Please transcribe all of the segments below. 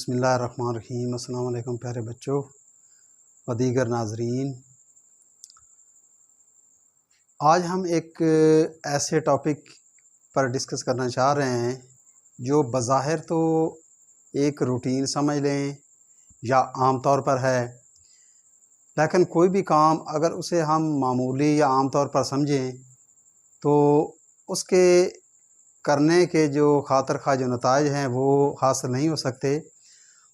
बिस्मिल्लाहिर्रहमानिर्रहीम। अस्सलाम वालेकुम प्यारे बच्चों व दीगर नाजरीन। आज हम एक ऐसे टॉपिक पर डिस्कस करना चाह रहे हैं जो बज़ाहिर तो एक रूटीन समझ लें या आम तौर पर है, लेकिन कोई भी काम अगर उसे हम मामूली या आम तौर पर समझें तो उसके करने के जो खातिर खा जो नताइज हैं वो हासिल नहीं हो सकते।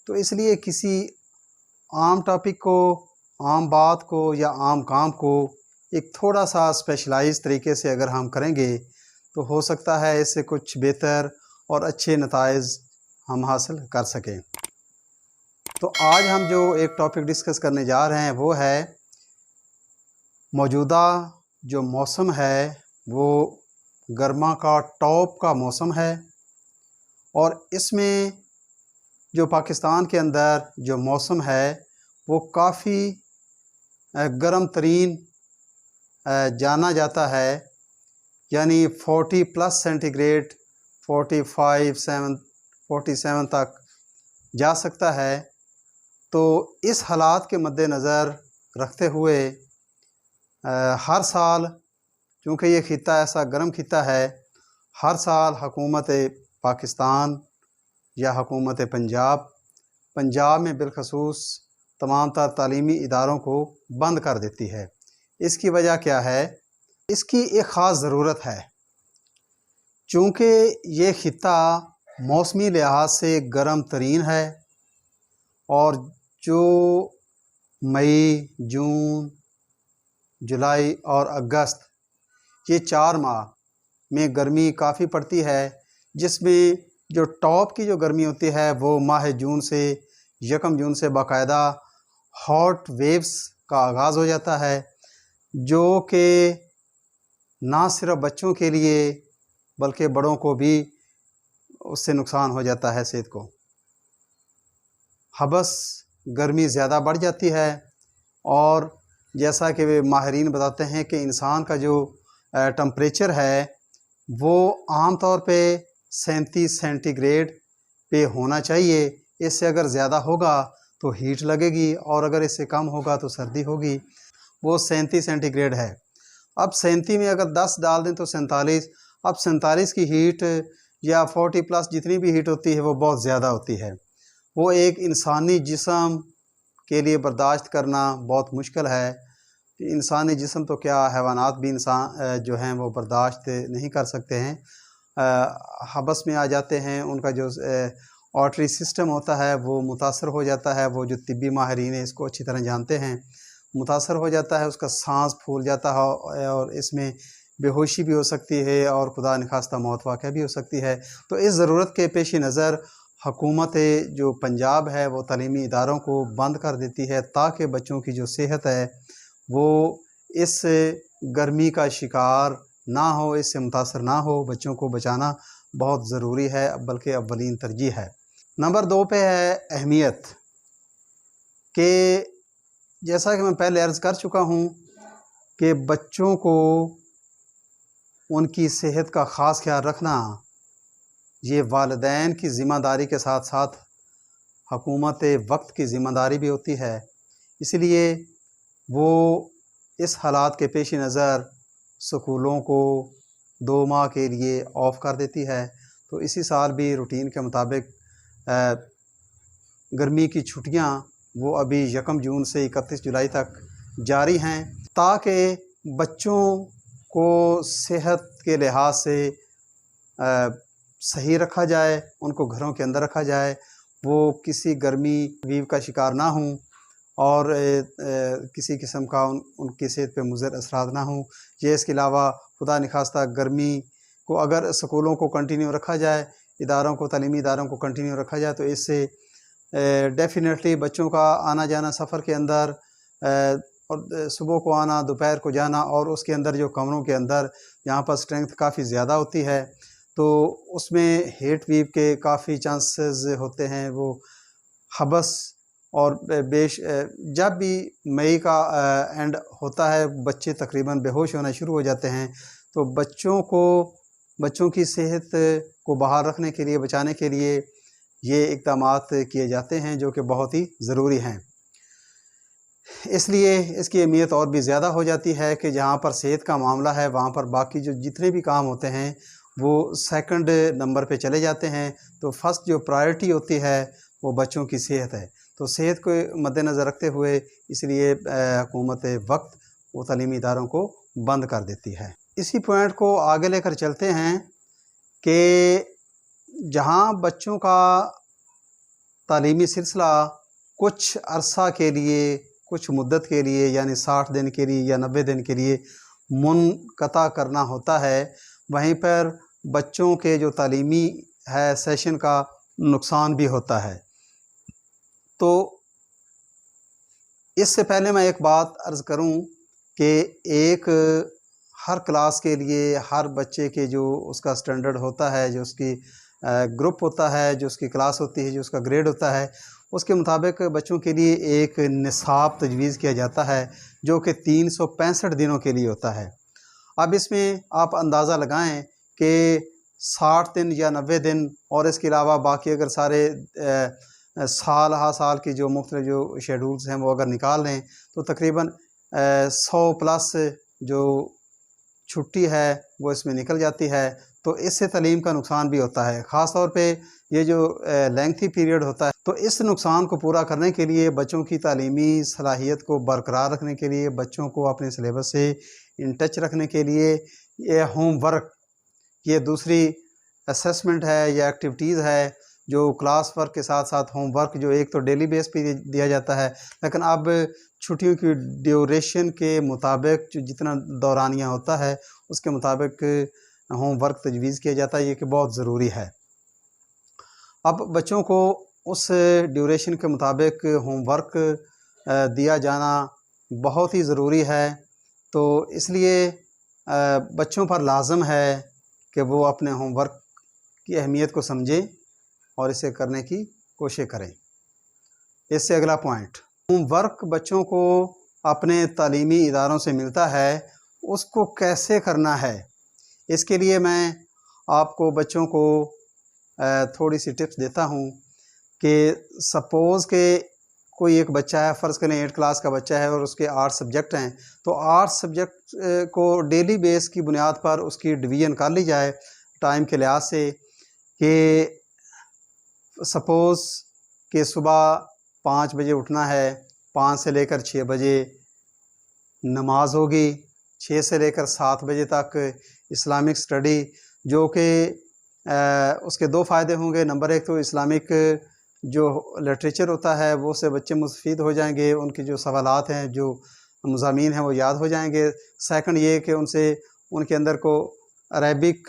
तो इसलिए किसी आम टॉपिक को, आम बात को या आम काम को एक थोड़ा सा स्पेशलाइज्ड तरीके से अगर हम करेंगे तो हो सकता है इससे कुछ बेहतर और अच्छे नताइज हम हासिल कर सकें। तो आज हम जो एक टॉपिक डिस्कस करने जा रहे हैं वो है मौजूदा जो मौसम है वो गर्मा का टॉप का मौसम है, और इसमें जो पाकिस्तान के अंदर जो मौसम है वो काफ़ी गर्म तरीन जाना जाता है, यानी 40+ सेंटीग्रेड 47 तक जा सकता है। तो इस हालात के मद्देनज़र रखते हुए हर साल, चूँकि ये खित्ता ऐसा गर्म खित्ता है, हर साल हुकूमत पाकिस्तान या हुकूमत पंजाब में बिलखसूस तमाम तर तालीमी इदारों को बंद कर देती है। इसकी वजह क्या है? इसकी एक ख़ास ज़रूरत है। चूँकि ये खित्ता मौसमी लिहाज से गर्म तरीन है और जो मई, जून, जुलाई और अगस्त ये 4 माह में गर्मी काफ़ी पड़ती है, जिसमें जो टॉप की जो गर्मी होती है वो माह जून से 1 जून से बाकायदा हॉट वेव्स का आगाज़ हो जाता है, जो कि ना सिर्फ बच्चों के लिए बल्कि बड़ों को भी उससे नुकसान हो जाता है सेहत को। हबस गर्मी ज़्यादा बढ़ जाती है और जैसा कि वे माहिरीन बताते हैं कि इंसान का जो टेम्परेचर है वो आम तौर पे 37 सेंटीग्रेड पे होना चाहिए। इससे अगर ज़्यादा होगा तो हीट लगेगी और अगर इससे कम होगा तो सर्दी होगी। वो 37 सेंटीग्रेड है। अब 37 में अगर 10 डाल दें तो 47। अब 47 की हीट या 40+ जितनी भी हीट होती है वो बहुत ज़्यादा होती है। वो एक इंसानी जिस्म के लिए बर्दाश्त करना बहुत मुश्किल है। इंसानी जिस्म तो क्या, हैवानात भी इंसान जो हैं वो बर्दाश्त नहीं कर सकते हैं, हबस में आ जाते हैं। उनका जो ऑर्टरी सिस्टम होता है वो मुतासर हो जाता है। वो जो तिब्बी माहिरीन है इसको अच्छी तरह जानते हैं। मुतासर हो जाता है, उसका सांस फूल जाता है और इसमें बेहोशी भी हो सकती है और खुदा नखास्ता मौत वाक़या भी हो सकती है। तो इस ज़रूरत के पेश नज़र हुकूमत जो पंजाब है वो तालीमी इदारों को बंद कर देती है ताकि बच्चों की जो सेहत है वो इस गर्मी का शिकार ना हो, इससे मुतासर ना हो। बच्चों को बचाना बहुत ज़रूरी है, बल्कि अव्वलीन तरजीह है। नंबर 2 पे है अहमियत कि जैसा कि मैं पहले अर्ज़ कर चुका हूँ कि बच्चों को उनकी सेहत का ख़ास ख्याल रखना ये वालिदैन की ज़िम्मेदारी के साथ साथ हुकूमत वक्त की ज़िम्मेदारी भी होती है। इसलिए वो इस हालात के पेश नज़र स्कूलों को 2 माह के लिए ऑफ़ कर देती है। तो इसी साल भी रूटीन के मुताबिक गर्मी की छुट्टियां वो अभी 1 जून से 31 जुलाई तक जारी हैं, ताकि बच्चों को सेहत के लिहाज से सही रखा जाए, उनको घरों के अंदर रखा जाए, वो किसी गर्मी वीव का शिकार ना हों और किसी किस्म का उनकी सेहत पे मुज़र असरात ना हों। ये इसके अलावा खुदा निखास्ता गर्मी को अगर स्कूलों को कंटिन्यू रखा जाए, इदारों को, तालीमी इदारों को कंटिन्यू रखा जाए तो इससे डेफ़िनेटली बच्चों का आना जाना सफ़र के अंदर और सुबह को आना, दोपहर को जाना, और उसके अंदर जो कमरों के अंदर यहाँ पर स्ट्रेंथ काफ़ी ज़्यादा होती है तो उसमें हीट वेव के काफ़ी चांसेस होते हैं। वो हबस और जब भी मई का एंड होता है बच्चे तकरीबन बेहोश होना शुरू हो जाते हैं। तो बच्चों की सेहत को बहाल रखने के लिए, बचाने के लिए ये इक़दामात किए जाते हैं जो कि बहुत ही ज़रूरी हैं। इसलिए इसकी अहमियत और भी ज़्यादा हो जाती है कि जहाँ पर सेहत का मामला है वहाँ पर बाकी जो जितने भी काम होते हैं वो सेकंड नंबर पे चले जाते हैं। तो फर्स्ट जो प्रायोरिटी होती है वो बच्चों की सेहत है। तो सेहत को मद्देनज़र रखते हुए इसलिए हुकूमत वक्त वो तालीमी इदारों को बंद कर देती है। इसी पॉइंट को आगे लेकर चलते हैं कि जहाँ बच्चों का तालीमी सिलसिला कुछ अरसा के लिए, कुछ मुद्दत के लिए यानी 60 दिन के लिए या 90 दिन के लिए मुनक़ता करना होता है, वहीं पर बच्चों के जो तालीमी है सेशन का नुकसान भी होता है। तो इससे पहले मैं एक बात अर्ज़ करूं कि एक हर क्लास के लिए हर बच्चे के जो उसका स्टैंडर्ड होता है, जो उसकी ग्रुप होता है, जो उसकी क्लास होती है, जो उसका ग्रेड होता है, उसके मुताबिक बच्चों के लिए एक निसाब तजवीज़ किया जाता है जो कि 365 दिनों के लिए होता है। अब इसमें आप अंदाज़ा लगाएं कि 60 दिन या 90 दिन और इसके अलावा बाकी अगर सारे साल हा साल की जो मुख्तलिफ जो शेड्यूल्स हैं वो अगर निकाल लें तो तकरीबन 100 प्लस जो छुट्टी है वो इसमें निकल जाती है। तो इससे तालीम का नुकसान भी होता है, ख़ास तौर पे ये जो लेंथी पीरियड होता है। तो इस नुकसान को पूरा करने के लिए, बच्चों की तालीमी सलाहियत को बरकरार रखने के लिए, बच्चों को अपने सिलेबस से इन टच रखने के लिए ये होम वर्क, ये दूसरी असेसमेंट है या एक्टिविटीज़ है जो क्लास वर्क के साथ साथ होम वर्क जो एक तो डेली बेस पे दिया जाता है, लेकिन अब छुट्टियों की ड्यूरेशन के मुताबिक जो जितना दौरानिया होता है उसके मुताबिक होम वर्क तजवीज़ किया जाता है, ये कि बहुत ज़रूरी है। अब बच्चों को उस ड्यूरेशन के मुताबिक होम वर्क दिया जाना बहुत ही ज़रूरी है। तो इसलिए बच्चों पर लाज़म है कि वो अपने होम वर्क की अहमियत को समझें और इसे करने की कोशिश करें। इससे अगला पॉइंट, होम वर्क बच्चों को अपने तालीमी इदारों से मिलता है, उसको कैसे करना है। इसके लिए मैं आपको बच्चों को थोड़ी सी टिप्स देता हूँ कि सपोज़ के कोई एक बच्चा है, फ़र्ज़ करें 8 क्लास का बच्चा है और उसके 8 सब्जेक्ट हैं, तो 8 सब्जेक्ट को डेली बेस की बुनियाद पर उसकी डिवीज़न कर ली जाए टाइम के लिहाज से कि सपोज़ कि सुबह 5 बजे उठना है, 5 से लेकर 6 बजे नमाज होगी, 6 से लेकर 7 बजे तक इस्लामिक स्टडी, जो कि उसके 2 फ़ायदे होंगे। नंबर 1 तो इस्लामिक जो लिटरेचर होता है वो से बच्चे मुस्तफ़ीद हो जाएंगे, उनके जो सवालात हैं, जो मज़ामीन हैं वो याद हो जाएंगे। सेकंड ये कि उनसे उनके अंदर को अरबिक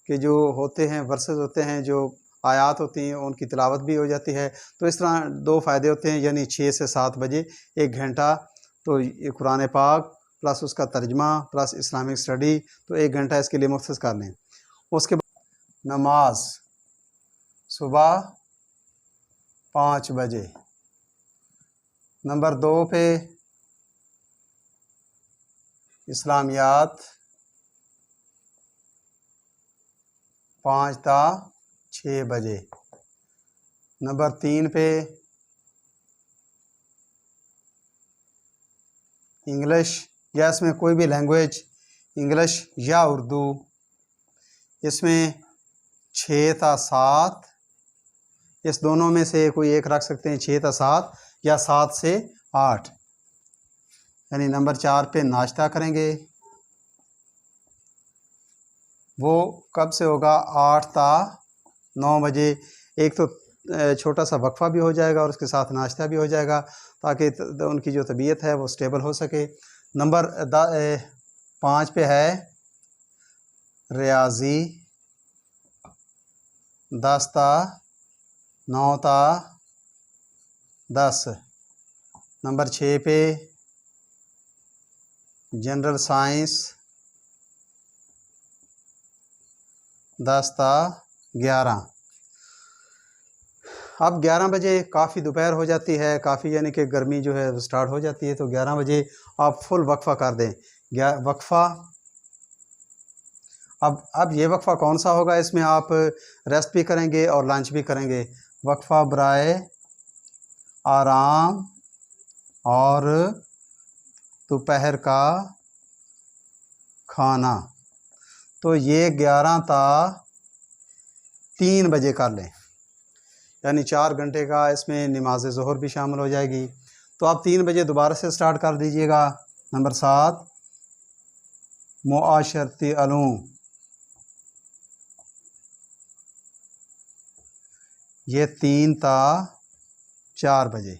के जो होते हैं वर्सेस होते हैं, जो आयात होती हैं, उनकी तिलावत भी हो जाती है। तो इस तरह 2 फ़ायदे होते हैं, यानी 6 से 7 बजे 1 घंटा तो ये कुरान पाक प्लस उसका तर्जमा प्लस इस्लामिक स्टडी, तो 1 घंटा इसके लिए मुख्तस कर लें। उसके बाद नमाज सुबह 5 बजे। नंबर 2 पे इस्लामियात 5 ता 6 बजे। नंबर 3 पे इंग्लिश या इसमें कोई भी लैंग्वेज, इंग्लिश या उर्दू, इसमें 6 ता 7, इस दोनों में से कोई एक रख सकते हैं, 6 ता 7 या 7 से 8। यानी नंबर 4 पे नाश्ता करेंगे, वो कब से होगा, 8 ता 9 बजे। एक तो छोटा सा वक्फ़ा भी हो जाएगा और उसके साथ नाश्ता भी हो जाएगा ताकि उनकी जो तबीयत है वो स्टेबल हो सके। नंबर 5 पे है रियाजी, 10 ता 9 ता 10। नंबर 6 पे जनरल साइंस, 10 ता 11। अब 11 बजे काफ़ी दोपहर हो जाती है, काफ़ी यानी कि गर्मी जो है स्टार्ट हो जाती है, तो 11 बजे आप फुल वक्फ़ा कर दें। वक्फ़ा अब ये वक्फ़ा कौन सा होगा, इसमें आप रेस्ट भी करेंगे और लंच भी करेंगे। वक्फ़ा बराए आराम और दोपहर का खाना। तो ये 11 ता 3 बजे कर लें, यानी 4 घंटे का इसमें नमाज ज़ोहर भी शामिल हो जाएगी। तो आप 3 बजे दोबारा से स्टार्ट कर दीजिएगा। नंबर 7 मुआशरती अलूम, ये 3 ता 4 बजे।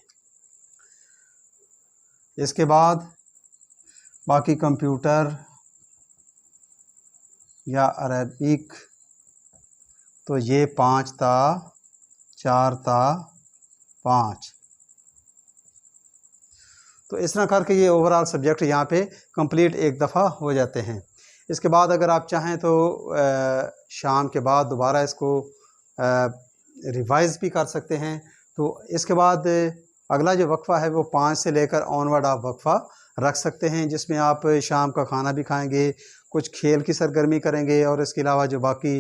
इसके बाद बाकी कंप्यूटर या अरबिक, तो ये 5 ता 4 ता 5। तो इस तरह करके ये ओवरऑल सब्जेक्ट यहाँ पे कंप्लीट एक दफ़ा हो जाते हैं। इसके बाद अगर आप चाहें तो शाम के बाद दोबारा इसको रिवाइज़ भी कर सकते हैं। तो इसके बाद अगला जो वक्फ़ा है वो 5 से लेकर ऑनवर्ड आप वक्फ़ा रख सकते हैं, जिसमें आप शाम का खाना भी खाएंगे, कुछ खेल की सरगर्मी करेंगे और इसके अलावा जो बाकी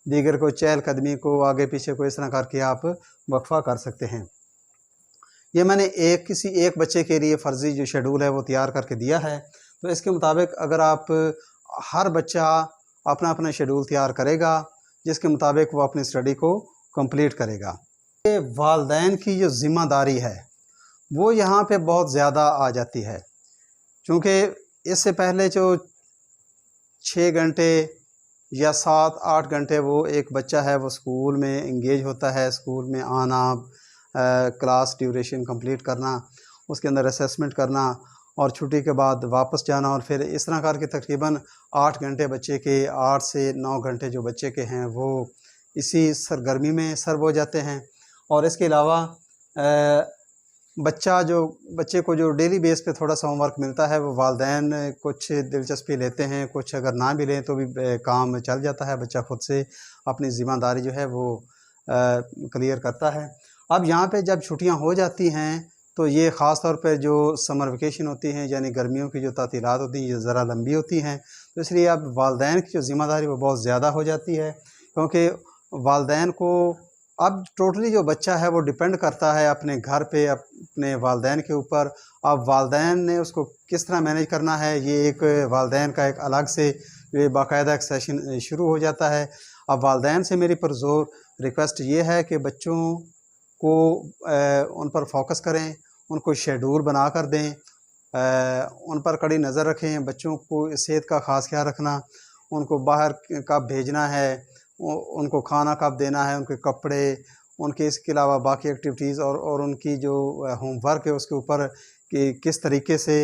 दीगर को चहलकदमी को आगे पीछे को इस तरह करके आप वक्फ़ा कर सकते हैं। ये मैंने किसी एक बच्चे के लिए फ़र्ज़ी जो शेड्यूल है वो तैयार करके दिया है। तो इसके मुताबिक अगर आप हर बच्चा अपना अपना शेड्यूल तैयार करेगा, जिसके मुताबिक वो अपनी स्टडी को कंप्लीट करेगा। ये वालिदैन की जो ज़िम्मेदारी है वो यहाँ पे बहुत ज़्यादा आ जाती है, क्योंकि इससे पहले जो 6 घंटे या 7-8 घंटे वो एक बच्चा है वो स्कूल में इंगेज होता है, स्कूल में आना, क्लास ड्यूरेशन कंप्लीट करना, उसके अंदर असेसमेंट करना और छुट्टी के बाद वापस जाना, और फिर इस तरह करके तकरीबन 8 घंटे बच्चे के, 8 से 9 घंटे जो बच्चे के हैं वो इसी सरगर्मी में सर्व हो जाते हैं। और इसके अलावा बच्चे को जो डेली बेस पे थोड़ा सा होमवर्क मिलता है वो वालिदैन कुछ दिलचस्पी लेते हैं, कुछ अगर ना भी लें तो भी काम चल जाता है, बच्चा खुद से अपनी ज़िम्मेदारी जो है वो क्लियर करता है। अब यहाँ पे जब छुट्टियाँ हो जाती हैं तो ये ख़ास तौर पर जो समर वेकेशन होती हैं, यानी गर्मियों की जो तातीलात होती हैं, ये ज़रा लंबी होती हैं, तो इसलिए अब वालिदैन की जो ज़िम्मेदारी वो बहुत ज़्यादा हो जाती है, क्योंकि वालिदैन को अब टोटली जो बच्चा है वो डिपेंड करता है अपने घर पे, अपने वालिदैन के ऊपर। अब वालिदैन ने उसको किस तरह मैनेज करना है, ये एक वालिदैन का एक अलग से ये बाकायदा एक सेशन शुरू हो जाता है। अब वालिदैन से मेरी पुरज़ोर रिक्वेस्ट ये है कि बच्चों को उन पर फोकस करें, उनको शेड्यूल बना कर दें, उन पर कड़ी नज़र रखें, बच्चों को सेहत का ख़ास ख्याल रखना, उनको बाहर कब भेजना है, उनको खाना कब देना है, उनके कपड़े, उनके इसके अलावा बाकी एक्टिविटीज़ और उनकी जो होमवर्क है उसके ऊपर कि किस तरीके से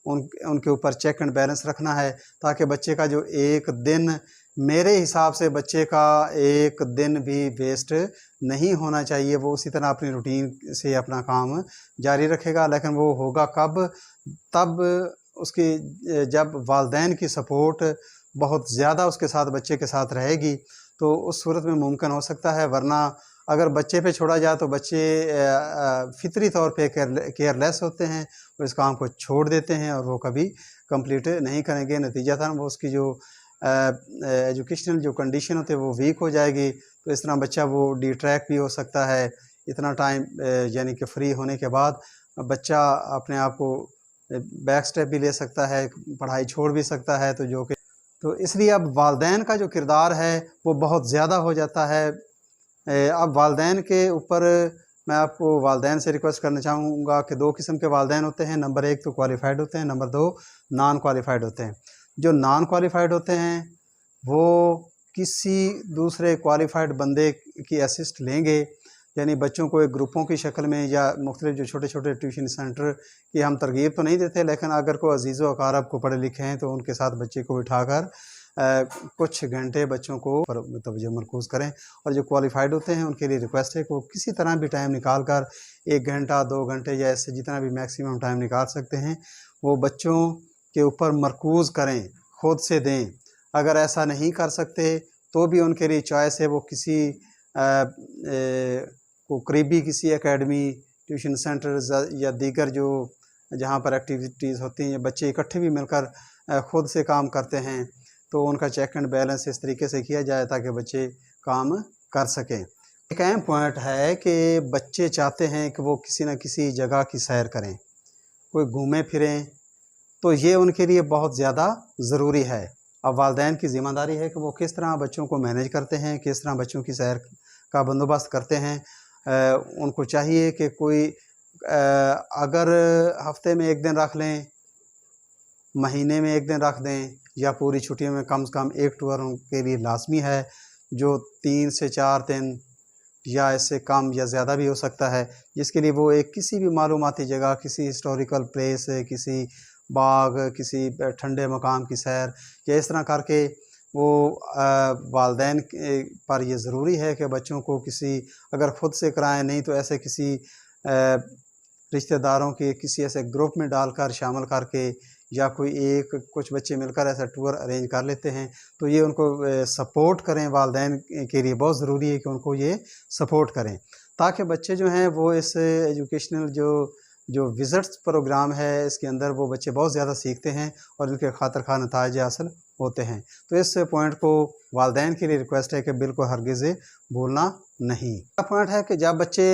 उनके ऊपर चेक एंड बैलेंस रखना है, ताकि बच्चे का जो एक दिन, मेरे हिसाब से बच्चे का एक दिन भी वेस्ट नहीं होना चाहिए। वो उसी तरह अपनी रूटीन से अपना काम जारी रखेगा, लेकिन वो होगा कब, तब उसकी जब वालिदैन की सपोर्ट बहुत ज़्यादा उसके साथ, बच्चे के साथ रहेगी, तो उस सूरत में मुमकिन हो सकता है। वरना अगर बच्चे पे छोड़ा जाए तो बच्चे फितरी तौर पे केयरलेस होते हैं, वो इस काम को छोड़ देते हैं और वो कभी कंप्लीट नहीं करेंगे। नतीजतन वो उसकी जो एजुकेशनल जो कंडीशन होती है वो वीक हो जाएगी। तो इस तरह बच्चा वो डिट्रैक्ट भी हो सकता है। इतना टाइम यानी कि फ्री होने के बाद बच्चा अपने आप को बैक स्टेप भी ले सकता है, पढ़ाई छोड़ भी सकता है। तो इसलिए अब वालिदैन का जो किरदार है वो बहुत ज़्यादा हो जाता है। अब वालिदैन के ऊपर मैं आपको वालिदैन से रिक्वेस्ट करना चाहूँगा कि 2 किस्म के वालिदैन होते हैं। नंबर 1 तो क्वालिफ़ाइड होते हैं, नंबर 2 नॉन क्वालिफ़ाइड होते हैं। जो नॉन क्वालिफ़ाइड होते हैं वो किसी दूसरे क्वालिफ़ाइड बंदे की असिस्ट लेंगे, यानी बच्चों को एक ग्रुपों की शक्ल में या मुख्तलिफ जो छोटे छोटे ट्यूशन सेंटर की हम तरगीब तो नहीं देते, लेकिन अगर कोई अजीज़ व अकारब को पढ़े लिखे हैं तो उनके साथ बच्चे को बिठाकर कुछ घंटे बच्चों को पर तवज्जो मरकूज़ करें। और जो क्वालिफ़ाइड होते हैं उनके लिए रिक्वेस्ट है कि वो किसी तरह भी टाइम निकाल कर 1 घंटा 2 घंटे या इससे जितना भी मैक्सिमम टाइम निकाल सकते हैं वो बच्चों के ऊपर मरकूज़ करें, खुद से दें। अगर ऐसा नहीं कर सकते तो भी उनके लिए चॉइस है, वो किसी को करीबी किसी एकेडमी, ट्यूशन सेंटर या दीगर जो जहाँ पर एक्टिविटीज़ होती हैं, बच्चे इकट्ठे भी मिलकर ख़ुद से काम करते हैं, तो उनका चेक एंड बैलेंस इस तरीके से किया जाए ताकि बच्चे काम कर सकें। एक अहम पॉइंट है कि बच्चे चाहते हैं कि वो किसी न किसी जगह की सैर करें, कोई घूमें फिरें, तो ये उनके लिए बहुत ज़्यादा ज़रूरी है। अब वालिदैन की ज़िम्मेदारी है कि वो किस तरह बच्चों को मैनेज करते हैं, किस तरह बच्चों की सैर का बंदोबस्त करते हैं। उनको चाहिए कि कोई अगर हफ्ते में 1 दिन रख लें, महीने में 1 दिन रख दें, या पूरी छुट्टियों में कम से कम 1 टूर उनके लिए लाजमी है, जो 3 से 4 दिन या इससे कम या ज़्यादा भी हो सकता है, जिसके लिए वो एक किसी भी मालूमाती जगह, किसी हिस्टोरिकल प्लेस, किसी बाग, किसी ठंडे मकाम की सैर, या इस तरह करके वो वालिदैन पर ये ज़रूरी है कि बच्चों को किसी, अगर ख़ुद से कराएं नहीं तो ऐसे किसी रिश्तेदारों के किसी ऐसे ग्रुप में डालकर शामिल करके, या कोई कुछ बच्चे मिलकर ऐसा टूर अरेंज कर लेते हैं, तो ये उनको सपोर्ट करें। वालिदैन के लिए बहुत ज़रूरी है कि उनको ये सपोर्ट करें, ताकि बच्चे जो हैं वो इस एजुकेशनल जो विज़िट्स प्रोग्राम है इसके अंदर वो बच्चे बहुत ज़्यादा सीखते हैं और इनके खातिर खा नताइज हासिल होते हैं। तो इस पॉइंट को वालिदैन के लिए रिक्वेस्ट है कि बिल्कुल हरगिज़ भूलना नहीं। पॉइंट है कि जब बच्चे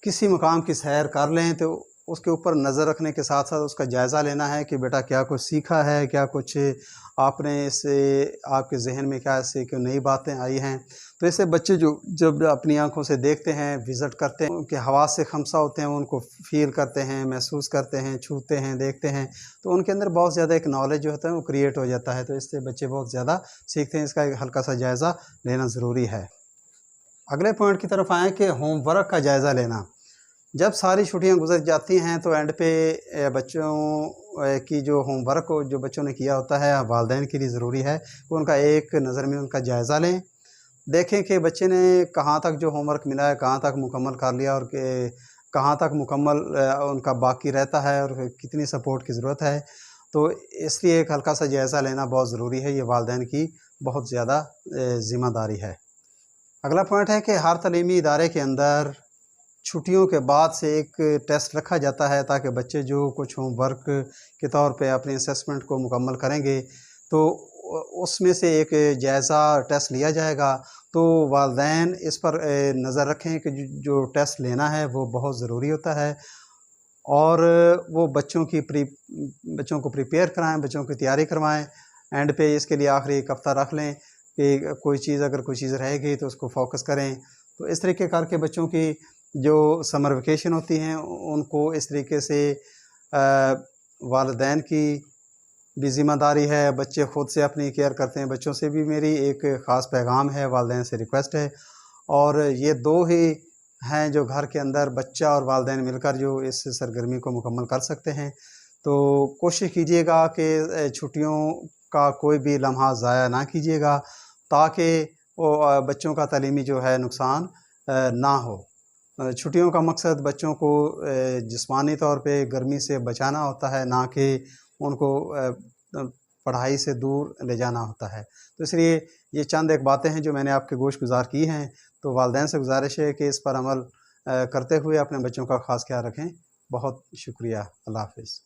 किसी मकाम की सैर कर लें तो उसके ऊपर नज़र रखने के साथ साथ उसका जायज़ा लेना है कि बेटा क्या कुछ सीखा है, क्या कुछ आपने इससे, आपके जहन में क्या इससे क्यों नई बातें आई हैं। तो इससे बच्चे जो जब अपनी आंखों से देखते हैं, विज़िट करते हैं, उनके हवास से खमसा होते हैं, उनको फ़ील करते हैं, महसूस करते हैं, छूते हैं, देखते हैं, तो उनके अंदर बहुत ज़्यादा एक नॉलेज जो होता है वो क्रिएट हो जाता है। तो इससे बच्चे बहुत ज़्यादा सीखते हैं। इसका एक हल्का सा जायज़ा लेना ज़रूरी है। अगले पॉइंट की तरफ आएँ कि होमवर्क का जायज़ा लेना। जब सारी छुट्टियां गुजर जाती हैं तो एंड पे बच्चों की जो होमवर्क जो बच्चों ने किया होता है, वालिदैन के लिए ज़रूरी है कि उनका एक नज़र में उनका जायज़ा लें, देखें कि बच्चे ने कहाँ तक जो होमवर्क मिला है कहाँ तक मुकम्मल कर लिया, और कहाँ तक मुकम्मल उनका बाकी रहता है, और कितनी सपोर्ट की ज़रूरत है। तो इसलिए एक हल्का सा जायज़ा लेना बहुत ज़रूरी है। ये वालिदैन की बहुत ज़्यादा ज़िम्मेदारी है। अगला पॉइंट है कि हर तालीमी इदारे के अंदर छुट्टियों के बाद से एक टेस्ट रखा जाता है, ताकि बच्चे जो कुछ होमवर्क के तौर पे अपने असेसमेंट को मुकम्मल करेंगे तो उसमें से एक जायज़ा टेस्ट लिया जाएगा। तो वालिदैन इस पर नज़र रखें कि जो टेस्ट लेना है वो बहुत ज़रूरी होता है, और वो बच्चों को प्रिपेयर कराएं, बच्चों की तैयारी करवाएं। एंड पे इसके लिए आखिरी एक हफ़्ता रख लें कि अगर कोई चीज़ रह गई तो उसको फोकस करें। तो इस तरीके करके बच्चों की जो समर वेकेशन होती हैं उनको इस तरीके से वालिदैन की भी ज़िम्मेदारी है, बच्चे ख़ुद से अपनी केयर करते हैं। बच्चों से भी मेरी एक ख़ास पैगाम है, वालिदैन से रिक्वेस्ट है, और ये 2 ही हैं जो घर के अंदर बच्चा और वालिदैन मिलकर जो इस सरगर्मी को मुकम्मल कर सकते हैं। तो कोशिश कीजिएगा कि छुट्टियों का कोई भी लम्हा ज़ाया ना कीजिएगा, ताकि वो बच्चों का तालीमी जो है नुकसान ना हो। छुट्टियों का मकसद बच्चों को जिस्मानी तौर पे गर्मी से बचाना होता है, ना कि उनको पढ़ाई से दूर ले जाना होता है। तो इसलिए ये चंद एक बातें हैं जो मैंने आपके गोश-गुज़ार की हैं। तो वालिदैन से गुज़ारिश है कि इस पर अमल करते हुए अपने बच्चों का ख़ास ख्याल रखें। बहुत शुक्रिया। अल्लाह हाफ़िज़।